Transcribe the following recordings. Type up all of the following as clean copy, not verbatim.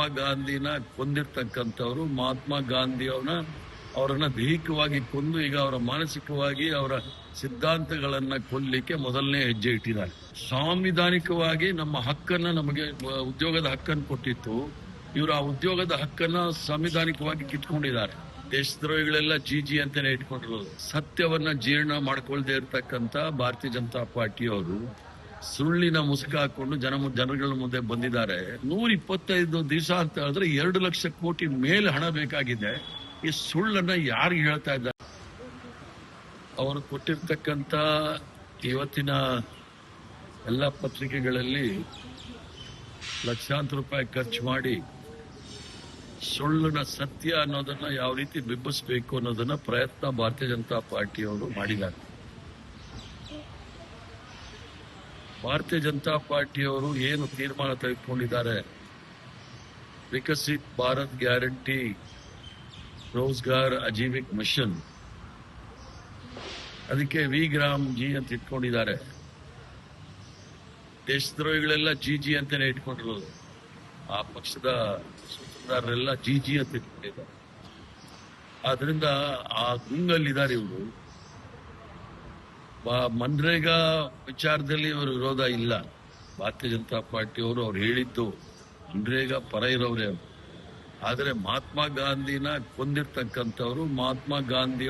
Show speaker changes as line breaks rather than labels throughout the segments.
ಮಹಾತ್ಮ ಗಾಂಧಿನ ಕೊಂದಿರ್ತಕ್ಕಂಥವ್ರು ಮಹಾತ್ಮ ಗಾಂಧಿ ಅವರನ್ನ ದೈಹಿಕವಾಗಿ ಕೊಂದು ಈಗ ಅವರ ಮಾನಸಿಕವಾಗಿ ಅವರ ಸಿದ್ಧಾಂತಗಳನ್ನ ಕೊಲ್ಲಿಕ್ಕೆ ಮೊದಲನೇ ಹೆಜ್ಜೆ ಇಟ್ಟಿದ್ದಾರೆ. ಸಾಂವಿಧಾನಿಕವಾಗಿ ನಮ್ಮ ಹಕ್ಕನ್ನ ನಮಗೆ ಉದ್ಯೋಗದ ಹಕ್ಕನ್ನು ಕೊಟ್ಟಿತ್ತು. ಇವರು ಆ ಉದ್ಯೋಗದ ಹಕ್ಕನ್ನ ಸಾಂವಿಧಾನಿಕವಾಗಿ ಕಿತ್ಕೊಂಡಿದ್ದಾರೆ. ದೇಶದ್ರೋಹಿಗಳೆಲ್ಲ ಜಿ ಅಂತಾನೆ ಇಟ್ಕೊಂಡಿರೋದು. ಸತ್ಯವನ್ನ ಜೀರ್ಣ ಮಾಡ್ಕೊಳ್ದೇ ಇರತಕ್ಕಂತ ಭಾರತೀಯ ಜನತಾ ಪಾರ್ಟಿಯವರು ಸುಳ್ಳಿನ ಮುಸುಕ ಹಾಕೊಂಡು ಜನಗಳ ಮುಂದೆ ಬಂದಿದ್ದಾರೆ. 125 ದಿವಸ ಅಂತ ಹೇಳಿದ್ರೆ 2 ಲಕ್ಷ ಕೋಟಿ ಮೇಲೆ ಹಣ ಬೇಕಾಗಿದೆ. ಈ ಸುಳ್ಳನ್ನ ಯಾರು ಹೇಳ್ತಾ ಇದ್ದಾರೆ? ಅವರು ಕೊಟ್ಟಿರ್ತಕ್ಕಂತ ಇವತ್ತಿನ ಎಲ್ಲ ಪತ್ರಿಕೆಗಳಲ್ಲಿ ಲಕ್ಷಾಂತರ ರೂಪಾಯಿ ಖರ್ಚು ಮಾಡಿ ಸುಳ್ಳಿನ ಸತ್ಯ ಅನ್ನೋದನ್ನ ಯಾವ ರೀತಿ ಬಿಂಬಿಸಬೇಕು ಅನ್ನೋದನ್ನ ಪ್ರಯತ್ನ ಭಾರತೀಯ ಜನತಾ ಪಾರ್ಟಿಯವರು ಮಾಡಿದ್ದಾರೆ. ಭಾರತೀಯ ಜನತಾ ಪಾರ್ಟಿಯವರು ಏನು ತೀರ್ಮಾನ ತೆಗೆದುಕೊಂಡಿದ್ದಾರೆ, ವಿಕಸಿತ್ ಭಾರತ್ ಗ್ಯಾರಂಟಿ ರೋಜ್ಗಾರ್ ಅಜೀವಿಕ್ ಮಿಷನ್, ಅದಕ್ಕೆ ವಿಗ್ರಾಮ್ ಜಿ ಅಂತ ಇಟ್ಕೊಂಡಿದ್ದಾರೆ. ದೇಶದ್ರೋಹಿಗಳೆಲ್ಲ ಜಿ ಅಂತಾನೆ ಇಟ್ಕೊಂಡಿರೋದು. ಆ ಪಕ್ಷದ ಸೂತ್ರಧಾರರೆಲ್ಲ ಜಿ ಅಂತ ಇಟ್ಕೊಂಡಿದ್ದಾರೆ. ಆದ್ರಿಂದ ಆ ಗುಂಗಲ್ಲಿದ್ದಾರೆ ಇವರು. ಮನ್ರೇಗಾ ವಿಚಾರದಲ್ಲಿ ಅವರ ವಿರೋಧ ಇಲ್ಲ. ಭಾರತೀಯ ಜನತಾ ಪಾರ್ಟಿಯವರು ಅವ್ರು ಹೇಳಿದ್ದು ಮನ್ರೇಗಾ ಪರ ಇರೋರೇ. ಆದರೆ ಮಹಾತ್ಮ ಗಾಂಧಿನ ಕೊಂದಿರ್ತಕ್ಕಂಥವ್ರು ಮಹಾತ್ಮ ಗಾಂಧಿ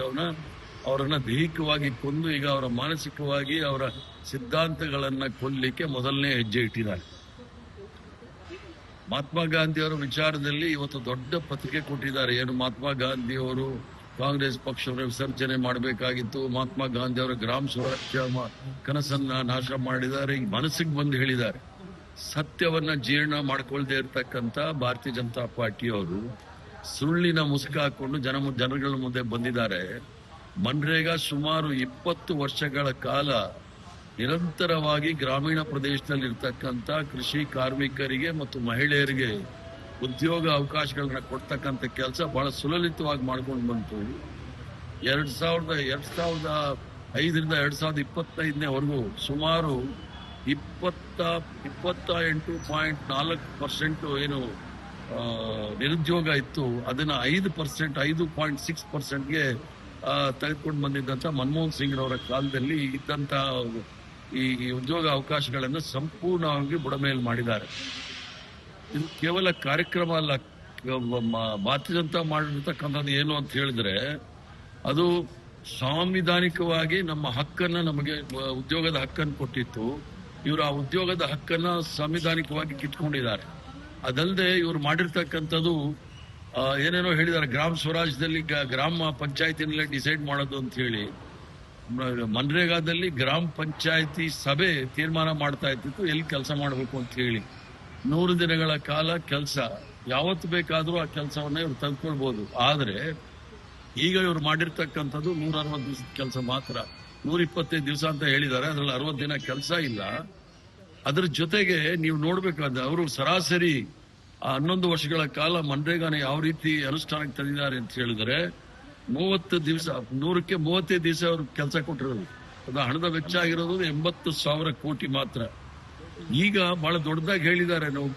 ಅವರನ್ನ ದೈಹಿಕವಾಗಿ ಕೊಂದು ಈಗ ಅವರ ಮಾನಸಿಕವಾಗಿ ಅವರ ಸಿದ್ಧಾಂತಗಳನ್ನ ಕೊಲ್ಲಿಕ್ಕೆ ಮೊದಲನೇ ಹೆಜ್ಜೆ ಇಟ್ಟಿದ್ದಾರೆ. ಮಹಾತ್ಮ ಗಾಂಧಿ ಅವರ ವಿಚಾರದಲ್ಲಿ ಇವತ್ತು ದೊಡ್ಡ ಪತ್ರಿಕೆ ಕೊಟ್ಟಿದ್ದಾರೆ. ಏನು ಮಹಾತ್ಮ ಗಾಂಧಿ ಅವರು ಕಾಂಗ್ರೆಸ್ ಪಕ್ಷವನ್ನು ವಿಸರ್ಜನೆ ಮಾಡಬೇಕಾಗಿತ್ತು, ಮಹಾತ್ಮ ಗಾಂಧಿ ಅವರ ಗ್ರಾಮ ಸ್ವರಾಜ್ಯ ಕನಸನ್ನ ನಾಶ ಮಾಡಿದ್ದಾರೆ, ಈ ಮನಸ್ಸಿಗೆ ಬಂದು ಹೇಳಿದ್ದಾರೆ. ಸತ್ಯವನ್ನ ಜೀರ್ಣ ಮಾಡ್ಕೊಳ್ದೇ ಇರತಕ್ಕಂತ ಭಾರತೀಯ ಜನತಾ ಪಾರ್ಟಿಯವರು ಸುಳ್ಳಿನ ಮುಸುಕ ಹಾಕೊಂಡು ಜನಗಳ ಮುಂದೆ ಬಂದಿದ್ದಾರೆ. ಮನ್ರೇಗಾ ಸುಮಾರು 20 ವರ್ಷಗಳ ಕಾಲ ನಿರಂತರವಾಗಿ ಗ್ರಾಮೀಣ ಪ್ರದೇಶದಲ್ಲಿ ಇರ್ತಕ್ಕಂಥ ಕೃಷಿ ಕಾರ್ಮಿಕರಿಗೆ ಮತ್ತು ಮಹಿಳೆಯರಿಗೆ ಉದ್ಯೋಗ ಅವಕಾಶಗಳನ್ನ ಕೊಡ್ತಕ್ಕಂಥ ಕೆಲಸ ಬಹಳ ಸುಲಲಿತವಾಗಿ ಮಾಡ್ಕೊಂಡು ಬಂತು. 2005ರಿಂದ 2025 ಸುಮಾರು 28.4% ಏನು ನಿರುದ್ಯೋಗ ಇತ್ತು, ಅದನ್ನ 5.6%ಗೆ ತೆಗೆದುಕೊಂಡು ಬಂದಿದ್ದಂತ ಮನಮೋಹನ್ ಸಿಂಗ್ ಅವರ ಕಾಲದಲ್ಲಿ ಇದ್ದಂತ ಈ ಉದ್ಯೋಗ ಅವಕಾಶಗಳನ್ನು ಸಂಪೂರ್ಣವಾಗಿ ಬುಡಮೇಲು ಮಾಡಿದ್ದಾರೆ. ಇದು ಕೇವಲ ಕಾರ್ಯಕ್ರಮ ಅಲ್ಲ. ಭಾರತೀಯ ಜನತಾ ಮಾಡಿರ್ತಕ್ಕಂಥದ್ದು ಏನು ಅಂತ ಹೇಳಿದ್ರೆ, ಅದು ಸಾಂವಿಧಾನಿಕವಾಗಿ ನಮ್ಮ ಹಕ್ಕನ್ನ ನಮಗೆ ಉದ್ಯೋಗದ ಹಕ್ಕನ್ನು ಕೊಟ್ಟಿತ್ತು. ಇವರು ಆ ಉದ್ಯೋಗದ ಹಕ್ಕನ್ನ ಸಾಂವಿಧಾನಿಕವಾಗಿ ಕಿತ್ಕೊಂಡಿದ್ದಾರೆ. ಅದಲ್ಲದೆ ಇವರು ಮಾಡಿರ್ತಕ್ಕಂಥದ್ದು ಏನೇನೋ ಹೇಳಿದ್ದಾರೆ. ಗ್ರಾಮ ಸ್ವರಾಜ್ಯದಲ್ಲಿ ಗ್ರಾಮ ಪಂಚಾಯತಿನಲ್ಲೇ ಡಿಸೈಡ್ ಮಾಡೋದು ಅಂತ ಹೇಳಿ, ಮನ್ರೇಗಾದಲ್ಲಿ ಗ್ರಾಮ ಪಂಚಾಯತಿ ಸಭೆ ತೀರ್ಮಾನ ಮಾಡ್ತಾ ಇತ್ತು ಎಲ್ಲಿ ಕೆಲಸ ಮಾಡಬೇಕು ಅಂತ ಹೇಳಿ. 100 ದಿನಗಳ ಕಾಲ ಕೆಲಸ, ಯಾವತ್ತು ಬೇಕಾದರೂ ಆ ಕೆಲಸವನ್ನ ಇವ್ರು ತೆಗೆದುಕೊಳ್ಬಹುದು. ಆದ್ರೆ ಈಗ ಇವ್ರು ಮಾಡಿರ್ತಕ್ಕಂಥದ್ದು 160 ದಿವಸದ ಕೆಲಸ ಮಾತ್ರ. 125 ದಿವಸ ಅಂತ ಹೇಳಿದ್ದಾರೆ, ಅದ್ರಲ್ಲಿ 60 ದಿನ ಕೆಲಸ ಇಲ್ಲ. ಅದ್ರ ಜೊತೆಗೆ ನೀವು ನೋಡ್ಬೇಕಾದ್ರೆ ಅವರು ಸರಾಸರಿ 11 ವರ್ಷಗಳ ಕಾಲ ಮನ್ರೇಗಾನ ಯಾವ ರೀತಿ ಅನುಷ್ಠಾನಕ್ಕೆ ತಂದಿದ್ದಾರೆ ಅಂತ ಹೇಳಿದ್ರೆ, 30 ದಿವಸ 100ಕ್ಕೆ 35 ದಿವಸ ಅವ್ರು ಕೆಲಸ ಕೊಟ್ಟಿರೋದು. ಅದು ಹಣದ ವೆಚ್ಚ ಆಗಿರೋದು 80,000 ಕೋಟಿ ಮಾತ್ರ. ಈಗ ಬಹಳ ದೊಡ್ಡದಾಗಿ ಹೇಳಿದ್ದಾರೆ. ನಾವು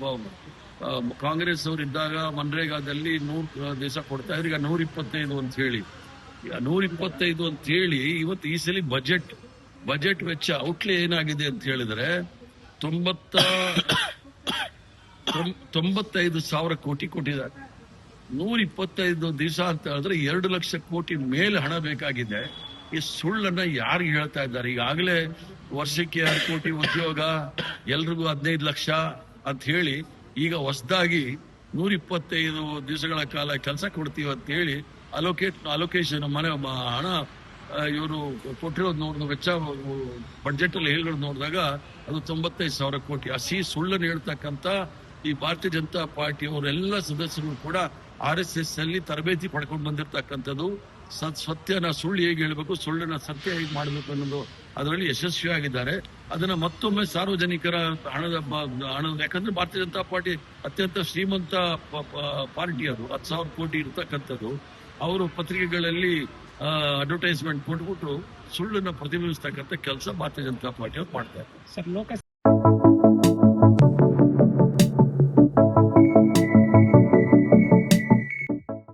ಕಾಂಗ್ರೆಸ್ ಅವರು ಇದ್ದಾಗ ಮನ್ರೇಗಾದಲ್ಲಿ 100 ದಿವಸ ಕೊಡ್ತಾ ಇದ್ರು, ಈಗ 125 ಅಂತ ಹೇಳಿ. 125 ಅಂತ ಹೇಳಿ ಇವತ್ತು ಈ ಸಲ ಬಜೆಟ್ ವೆಚ್ಚ ಔಟ್ಲೇ ಏನಾಗಿದೆ ಅಂತ ಹೇಳಿದ್ರೆ 95,000 ಕೋಟಿ ಕೊಟ್ಟಿದ್ದಾರೆ. 125 ದಿವಸ ಅಂತ ಹೇಳಿದ್ರೆ 2 ಲಕ್ಷ ಕೋಟಿ ಮೇಲೆ ಹಣ ಬೇಕಾಗಿದೆ. ಈ ಸುಳ್ಳನ್ನ ಯಾರು ಹೇಳ್ತಾ ಇದ್ದಾರೆ? ಈಗಾಗಲೇ ವರ್ಷಕ್ಕೆ 2 ಕೋಟಿ ಉದ್ಯೋಗ, ಎಲ್ರಿಗೂ 15 ಲಕ್ಷ ಅಂತ ಹೇಳಿ ಈಗ ಹೊಸದಾಗಿ 125 ದಿವಸಗಳ ಕಾಲ ಕೆಲಸ ಕೊಡ್ತೀವಿ ಅಂತ ಹೇಳಿ ಅಲೋಕೇಶನ್ ಹಣ ಇವರು ಕೊಟ್ಟಿರೋದು ನೋಡಿದ ವೆಚ್ಚ ಬಜೆಟ್ ಅಲ್ಲಿ ಹೇಳಿರೋದು ನೋಡಿದಾಗ ಅದು 95,000 ಕೋಟಿ. ಸುಳ್ಳನ್ನು ಹೇಳ್ತಕ್ಕಂಥ ಈ ಭಾರತೀಯ ಜನತಾ ಪಾರ್ಟಿಯವರೆಲ್ಲ ಸದಸ್ಯರು ಕೂಡ RSS ಅಲ್ಲಿ ತರಬೇತಿ ಪಡ್ಕೊಂಡು ಬಂದಿರತಕ್ಕಂಥದ್ದು. ಸತ್ಯನ ಸುಳ್ಳು ಹೇಗೆ ಹೇಳ್ಬೇಕು, ಸುಳ್ಳನ್ನ ಸತ್ಯ ಹೇಗೆ ಮಾಡಬೇಕು ಅನ್ನೋದು ಅದರಲ್ಲಿ ಯಶಸ್ವಿಯಾಗಿದ್ದಾರೆ. ಅದನ್ನ ಮತ್ತೊಮ್ಮೆ ಸಾರ್ವಜನಿಕರ ಹಣದ ಯಾಕಂದ್ರೆ ಭಾರತೀಯ ಜನತಾ ಪಾರ್ಟಿ ಅತ್ಯಂತ ಶ್ರೀಮಂತ ಪಾರ್ಟಿ, ಅದು 10,000 ಕೋಟಿ ಇರತಕ್ಕಂಥದ್ದು. ಅವರು ಪತ್ರಿಕೆಗಳಲ್ಲಿ ಅಡ್ವರ್ಟೈಸ್ಮೆಂಟ್ ಕೊಟ್ಬಿಟ್ಟು ಸುಳ್ಳನ್ನ ಪ್ರತಿಬಿಂಬಿಸ್ತಕ್ಕಂಥ ಕೆಲಸ ಭಾರತೀಯ ಜನತಾ ಪಾರ್ಟಿ ಅವ್ರು ಮಾಡ್ತಾರೆ.